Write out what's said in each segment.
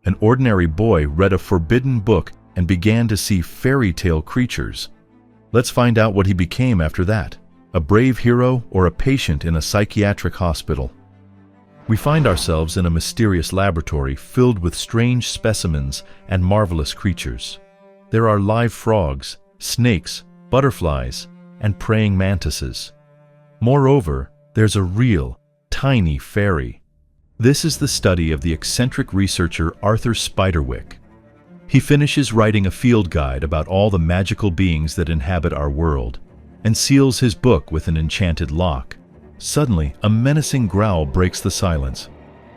an ordinary boy read a forbidden book and began to see fairy tale creatures. Let's find out what he became after that. A brave hero or a patient in a psychiatric hospital? We find ourselves in a mysterious laboratory filled with strange specimens and marvelous creatures. There are live frogs, snakes, butterflies, and praying mantises. Moreover, there's a real, tiny fairy. This is the study of the eccentric researcher Arthur Spiderwick. He finishes writing a field guide about all the magical beings that inhabit our world, and seals his book with an enchanted lock. Suddenly, a menacing growl breaks the silence.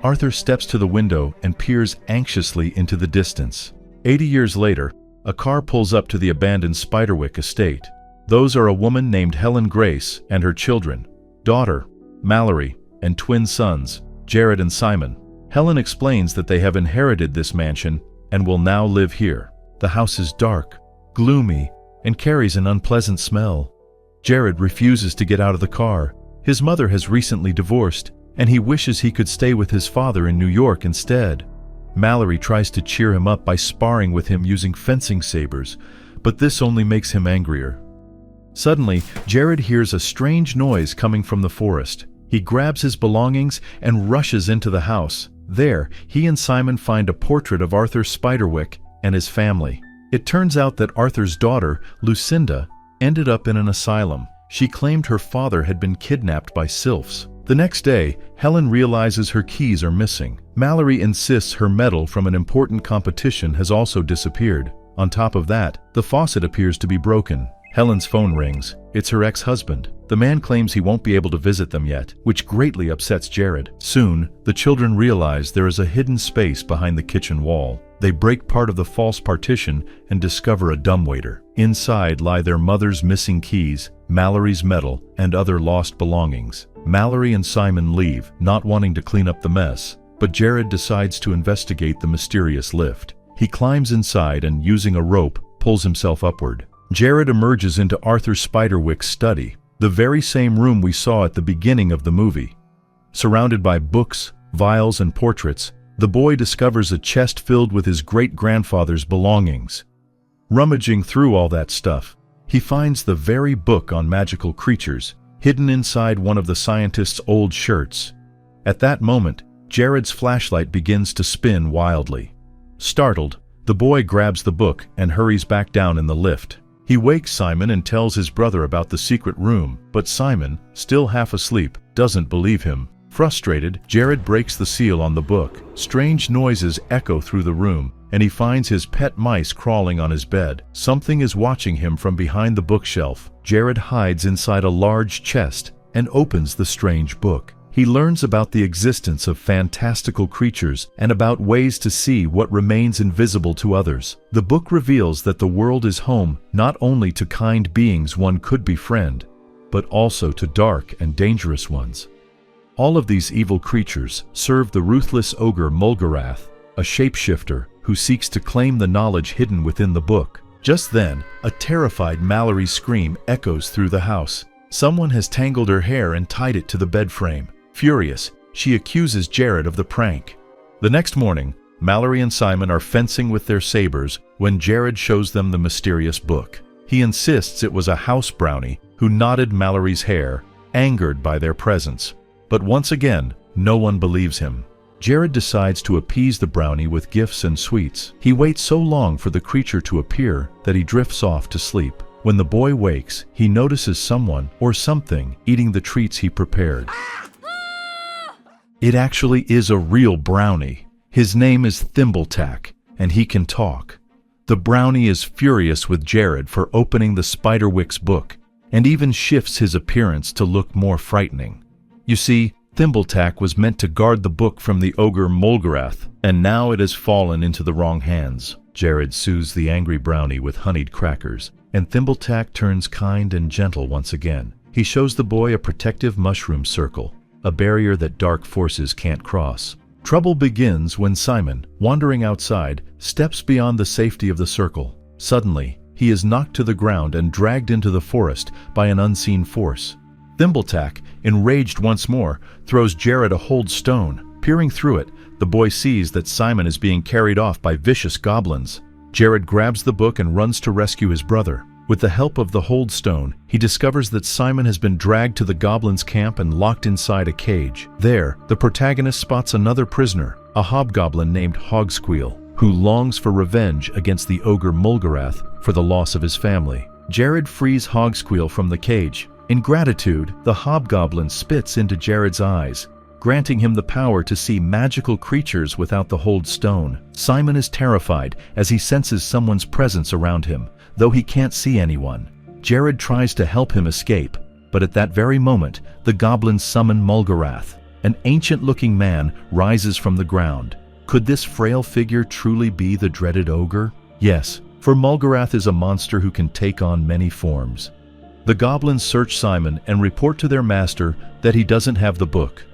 Arthur steps to the window and peers anxiously into the distance. 80 years later, a car pulls up to the abandoned Spiderwick estate. Those are a woman named Helen Grace and her children, daughter, Mallory, and twin sons, Jared and Simon. Helen explains that they have inherited this mansion and will now live here. The house is dark, gloomy, and carries an unpleasant smell. Jared refuses to get out of the car. His mother has recently divorced, and he wishes he could stay with his father in New York instead. Mallory tries to cheer him up by sparring with him using fencing sabers, but this only makes him angrier. Suddenly, Jared hears a strange noise coming from the forest. He grabs his belongings and rushes into the house. There, he and Simon find a portrait of Arthur Spiderwick and his family. It turns out that Arthur's daughter, Lucinda, ended up in an asylum. She claimed her father had been kidnapped by sylphs. The next day, Helen realizes her keys are missing. Mallory insists her medal from an important competition has also disappeared. On top of that, the faucet appears to be broken. Helen's phone rings. It's her ex-husband. The man claims he won't be able to visit them yet, which greatly upsets Jared. Soon, the children realize there is a hidden space behind the kitchen wall. They break part of the false partition and discover a dumbwaiter. Inside lie their mother's missing keys, Mallory's medal, and other lost belongings. Mallory and Simon leave, not wanting to clean up the mess, but Jared decides to investigate the mysterious lift. He climbs inside and, using a rope, pulls himself upward. Jared emerges into Arthur Spiderwick's study, the very same room we saw at the beginning of the movie. Surrounded by books, vials, and portraits, the boy discovers a chest filled with his great-grandfather's belongings. Rummaging through all that stuff, he finds the very book on magical creatures, hidden inside one of the scientist's old shirts. At that moment, Jared's flashlight begins to spin wildly. Startled, the boy grabs the book and hurries back down in the lift. He wakes Simon and tells his brother about the secret room, but Simon, still half asleep, doesn't believe him. Frustrated, Jared breaks the seal on the book. Strange noises echo through the room, and he finds his pet mice crawling on his bed. Something is watching him from behind the bookshelf. Jared hides inside a large chest and opens the strange book. He learns about the existence of fantastical creatures and about ways to see what remains invisible to others. The book reveals that the world is home not only to kind beings one could befriend, but also to dark and dangerous ones. All of these evil creatures serve the ruthless ogre Mulgarath, a shapeshifter who seeks to claim the knowledge hidden within the book. Just then, a terrified Mallory scream echoes through the house. Someone has tangled her hair and tied it to the bed frame. Furious, she accuses Jared of the prank. The next morning, Mallory and Simon are fencing with their sabers when Jared shows them the mysterious book. He insists it was a house brownie who knotted Mallory's hair, angered by their presence. But once again, no one believes him. Jared decides to appease the brownie with gifts and sweets. He waits so long for the creature to appear that he drifts off to sleep. When the boy wakes, he notices someone or something eating the treats he prepared. It actually is a real brownie. His name is Thimbletack, and he can talk. The brownie is furious with Jared for opening the Spiderwick's book, and even shifts his appearance to look more frightening. You see, Thimbletack was meant to guard the book from the ogre Mulgarath, and now it has fallen into the wrong hands. Jared soothes the angry brownie with honeyed crackers, and Thimbletack turns kind and gentle once again. He shows the boy a protective mushroom circle, a barrier that dark forces can't cross. Trouble begins when Simon, wandering outside, steps beyond the safety of the circle. Suddenly, he is knocked to the ground and dragged into the forest by an unseen force. Thimbletack, enraged once more, throws Jared a hold stone. Peering through it, The boy sees that Simon is being carried off by vicious goblins. Jared grabs the book and runs to rescue his brother. With the help of the hold stone, he discovers that Simon has been dragged to the goblins' camp and locked inside a cage. There, the protagonist spots another prisoner, a hobgoblin named Hogsqueal, who longs for revenge against the ogre Mulgarath for the loss of his family. Jared frees Hogsqueal from the cage. In gratitude, the hobgoblin spits into Jared's eyes, granting him the power to see magical creatures without the hold stone. Simon is terrified as he senses someone's presence around him, though he can't see anyone. Jared tries to help him escape, but at that very moment, the goblins summon Mulgarath. An ancient-looking man rises from the ground. Could this frail figure truly be the dreaded ogre? Yes, for Mulgarath is a monster who can take on many forms. The goblins search Simon and report to their master that he doesn't have the book.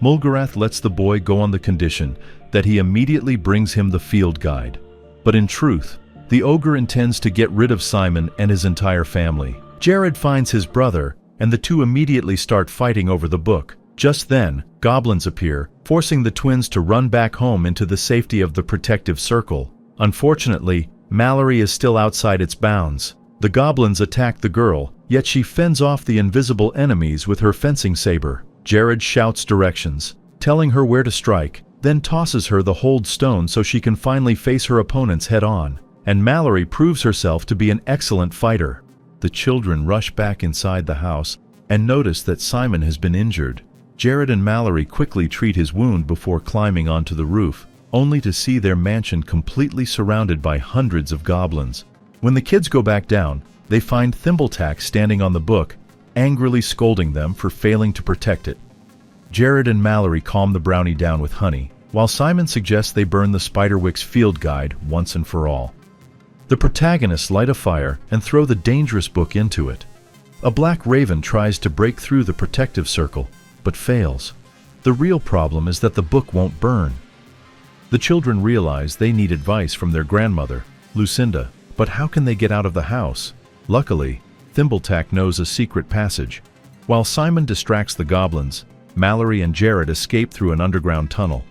Mulgarath lets the boy go on the condition that he immediately brings him the field guide. But in truth, the ogre intends to get rid of Simon and his entire family. Jared finds his brother, and the two immediately start fighting over the book. Just then, goblins appear, forcing the twins to run back home into the safety of the protective circle. Unfortunately, Mallory is still outside its bounds. The goblins attack the girl, yet she fends off the invisible enemies with her fencing saber. Jared shouts directions, telling her where to strike, then tosses her the hold stone so she can finally face her opponents head-on. And Mallory proves herself to be an excellent fighter. The children rush back inside the house and notice that Simon has been injured. Jared and Mallory quickly treat his wound before climbing onto the roof, only to see their mansion completely surrounded by hundreds of goblins. When the kids go back down, they find Thimbletack standing on the book, angrily scolding them for failing to protect it. Jared and Mallory calm the brownie down with honey, while Simon suggests they burn the Spiderwick's field guide once and for all. The protagonists light a fire and throw the dangerous book into it. A black raven tries to break through the protective circle, but fails. The real problem is that the book won't burn. The children realize they need advice from their grandmother, Lucinda, but how can they get out of the house? Luckily, Thimbletack knows a secret passage. While Simon distracts the goblins, Mallory and Jared escape through an underground tunnel.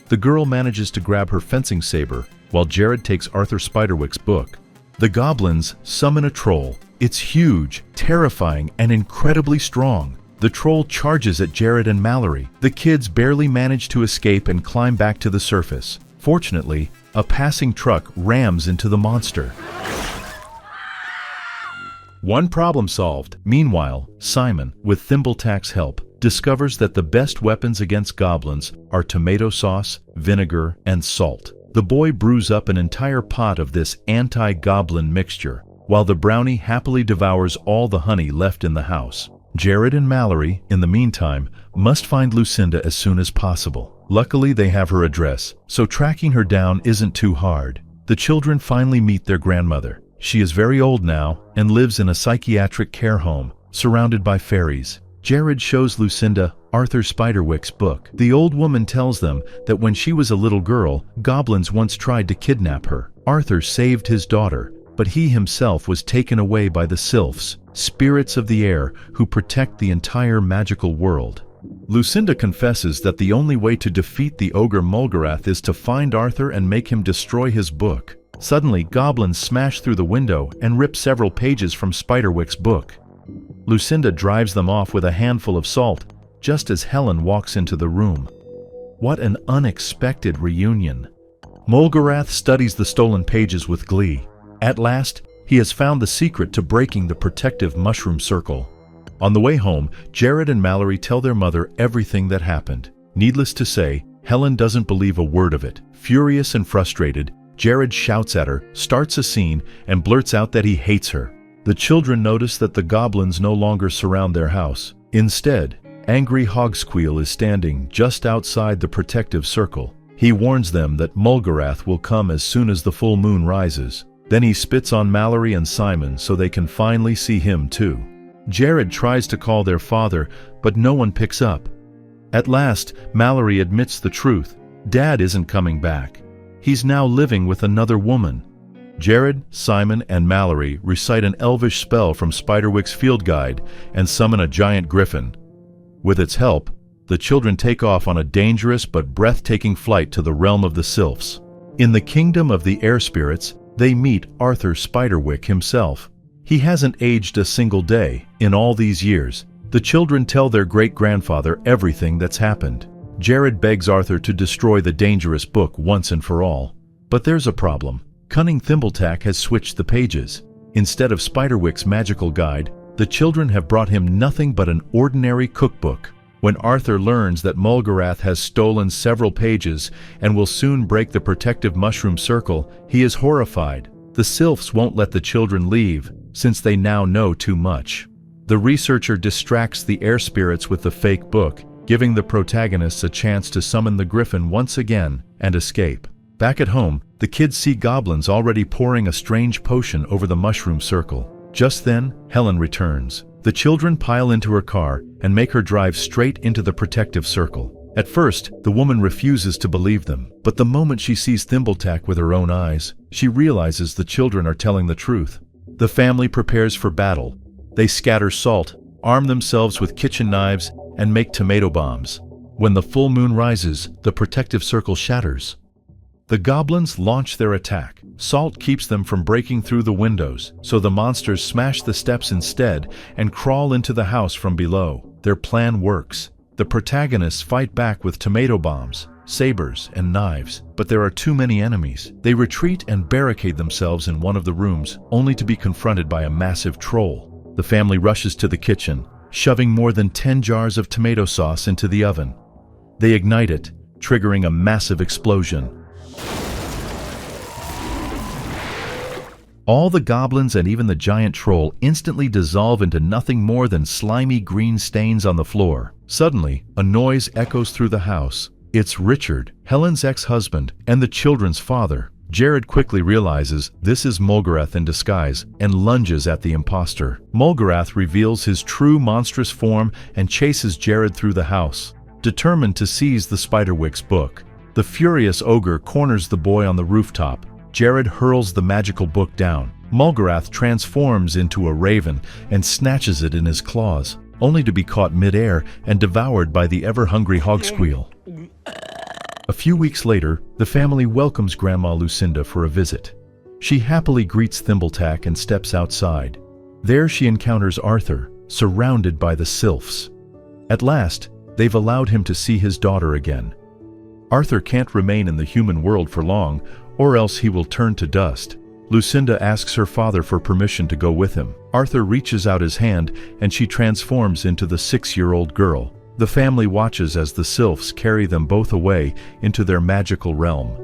The girl manages to grab her fencing saber, while Jared takes Arthur Spiderwick's book. The goblins summon a troll. It's huge, terrifying, and incredibly strong. The troll charges at Jared and Mallory. The kids barely manage to escape and climb back to the surface. Fortunately, a passing truck rams into the monster. One problem solved. Meanwhile, Simon, with Thimbletack's help, discovers that the best weapons against goblins are tomato sauce, vinegar, and salt. The boy brews up an entire pot of this anti-goblin mixture, while the brownie happily devours all the honey left in the house. Jared and Mallory, in the meantime, must find Lucinda as soon as possible. Luckily, they have her address, so tracking her down isn't too hard. The children finally meet their grandmother. She is very old now and lives in a psychiatric care home, surrounded by fairies. Jared shows Lucinda Arthur Spiderwick's book. The old woman tells them that when she was a little girl, goblins once tried to kidnap her. Arthur saved his daughter, but he himself was taken away by the sylphs, spirits of the air who protect the entire magical world. Lucinda confesses that the only way to defeat the ogre Mulgarath is to find Arthur and make him destroy his book. Suddenly, goblins smash through the window and rip several pages from Spiderwick's book. Lucinda drives them off with a handful of salt, just as Helen walks into the room. What an unexpected reunion! Mulgarath studies the stolen pages with glee. At last, he has found the secret to breaking the protective mushroom circle. On the way home, Jared and Mallory tell their mother everything that happened. Needless to say, Helen doesn't believe a word of it. Furious and frustrated, Jared shouts at her, starts a scene, and blurts out that he hates her. The children notice that the goblins no longer surround their house. Instead, angry Hogsqueal is standing just outside the protective circle. He warns them that Mulgarath will come as soon as the full moon rises. Then he spits on Mallory and Simon so they can finally see him too. Jared tries to call their father, but no one picks up. At last, Mallory admits the truth. Dad isn't coming back. He's now living with another woman. Jared, Simon, and Mallory recite an elvish spell from Spiderwick's field guide and summon a giant griffin. With its help, the children take off on a dangerous but breathtaking flight to the realm of the sylphs. In the kingdom of the air spirits, they meet Arthur Spiderwick himself. He hasn't aged a single day in all these years. The children tell their great-grandfather everything that's happened. Jared begs Arthur to destroy the dangerous book once and for all. But there's a problem. Cunning Thimbletack has switched the pages. Instead of Spiderwick's magical guide, the children have brought him nothing but an ordinary cookbook. When Arthur learns that Mulgarath has stolen several pages and will soon break the protective mushroom circle, he is horrified. The sylphs won't let the children leave, since they now know too much. The researcher distracts the air spirits with the fake book, giving the protagonists a chance to summon the griffin once again and escape. Back at home, the kids see goblins already pouring a strange potion over the mushroom circle. Just then, Helen returns. The children pile into her car and make her drive straight into the protective circle. At first, the woman refuses to believe them, but the moment she sees Thimbletack with her own eyes, she realizes the children are telling the truth. The family prepares for battle. They scatter salt, arm themselves with kitchen knives, and make tomato bombs. When the full moon rises, the protective circle shatters. The goblins launch their attack. Salt keeps them from breaking through the windows, so the monsters smash the steps instead and crawl into the house from below. Their plan works. The protagonists fight back with tomato bombs, sabers, and knives, but there are too many enemies. They retreat and barricade themselves in one of the rooms, only to be confronted by a massive troll. The family rushes to the kitchen, shoving more than 10 jars of tomato sauce into the oven. They ignite it, triggering a massive explosion. All the goblins and even the giant troll instantly dissolve into nothing more than slimy green stains on the floor. Suddenly, a noise echoes through the house. It's Richard, Helen's ex-husband, and the children's father. Jared quickly realizes this is Mulgarath in disguise and lunges at the imposter. Mulgarath reveals his true monstrous form and chases Jared through the house. Determined to seize the Spiderwick's book, the furious ogre corners the boy on the rooftop. Jared hurls the magical book down. Mulgarath transforms into a raven and snatches it in his claws, only to be caught mid-air and devoured by the ever-hungry hogsqueal. A few weeks later, the family welcomes Grandma Lucinda for a visit. She happily greets Thimbletack and steps outside. There she encounters Arthur, surrounded by the sylphs. At last, they've allowed him to see his daughter again. Arthur can't remain in the human world for long, or else he will turn to dust. Lucinda asks her father for permission to go with him. Arthur reaches out his hand, and she transforms into the 6-year-old girl. The family watches as the sylphs carry them both away into their magical realm.